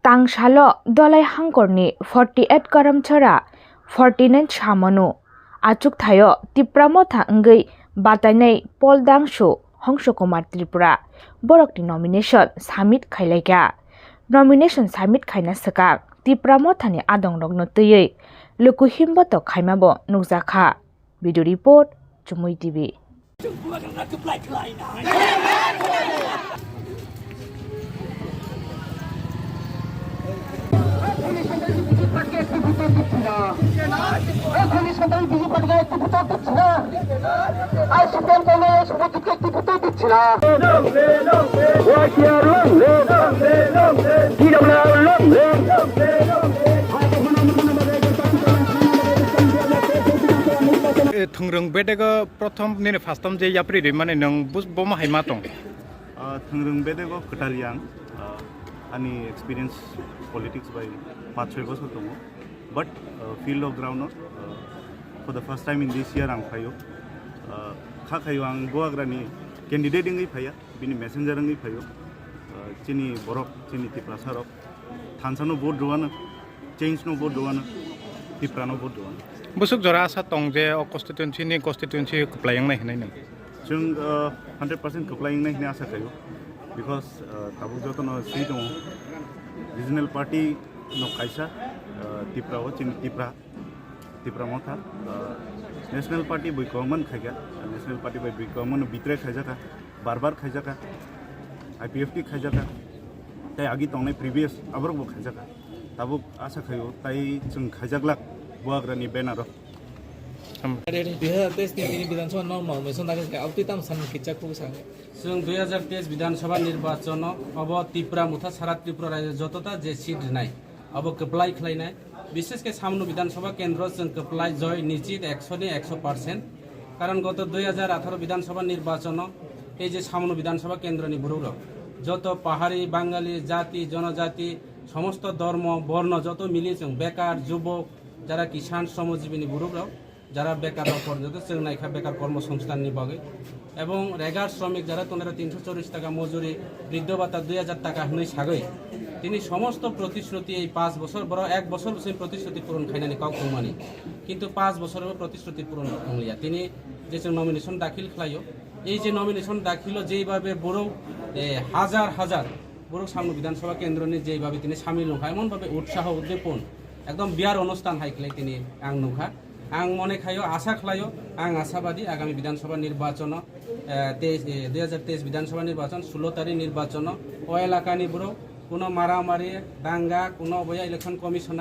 Tangsalo dolai hangkorni 48 karamchara 49 chamano achuk thayo tipramotha ngai batainai poldangsho Hongsho Kumar Tripura borokni nomination submit khailaiga nomination submit khaina sakak tipramothani adongrokno tuyei lukuhimboto khaimabo nukjakha video report Chumui TV Thungrung bedego prothom nene fastom je yapri re mane nang bus boma haima tong Thungrung bedego Kataliang ani experience politics by 5-6 বছর tongo but field of ground for the first time in this year ang phayo kha khayo ang boagrani candidate ngai phaya bini messenger ngai phayo chini borok chini tiprasarok thansano vote doana change no vote doana tiprano vote doana busuk jora asa tong je constituency kplayang nai hinai nang jung 100% kplayang nai hina asa kayo because tabu joto no seat no regional party no kaisa tipra ho chini tipra motha national party by common khaiga national party by common bitre khaijaka barbar khaijaka IPFT khaijaka tai agi tongnai previous abrok bo khaijaka tabu asa khayo tai chung khaijaklak boagrani banner 2023 বিধানসভা nomination দাখিল আউতিতাম सान किचाखौ सांगे जों 2023 বিধানসভা নির্বাচন अब त्रिपुरा मुथा सारा त्रिपुरा राज्य जतता जे seat नाय अब कप्लाय खलायनाय विशेषके सामनु विधानसभा केन्द्र जों कप्लाय जय निश्चित 100% कारण गत 2018 विधानसभा निर्वाचन এই যে সামनु विधानसभा केन्द्रनि बुरुग যত পাহাড়ি বাঙালি জাতি জনজাতি সমস্ত ধর্ম বর্ণ যত মিলিয়ে जों বেকার যুবক যারা কিষাণ শ্রমজীবী বুরুগ যারা বেকার পর্যন্ত जों नायखा बेकार কর্মসংস্থাননি বাগে এবং রেগার শ্রমিক যারা 340 টাকা মজুরি বৃদ্ধ ভাতা 2000 টাকা হই সাগৈ তিনি সমস্ত প্রতিশ্রুতি এই 5 বছর বড় 1 বছর সেই প্রতিশ্রুতি পূরণ খাইনানি কাউ কমানি কিন্তু 5 বছরের প্রতিশ্রুতি পূরণ হলিয়া তিনি যে নমিনেশন দাখিল খাইও এই যে নমিনেশন দাখিল যেইভাবে বড় হাজার হাজার বড় সামনে বিধানসভা কেন্দ্রনি যেইভাবে তিনি শামিল নখা এমন ভাবে উৎসাহ উদ্দীপন একদম বিয়ার অনুষ্ঠান হাইকলাই তিনি আং নখা आं मने खायो आशा खालायो आं आशाबादी आगामी विधानसभा निर्वाचन 2023 विधानसभा निर्वाचन 16 तारिख निर्वाचन ओ एलाकानि बरो कोनो मारामारि दांगा कोनो बया इलेक्शन कमिशन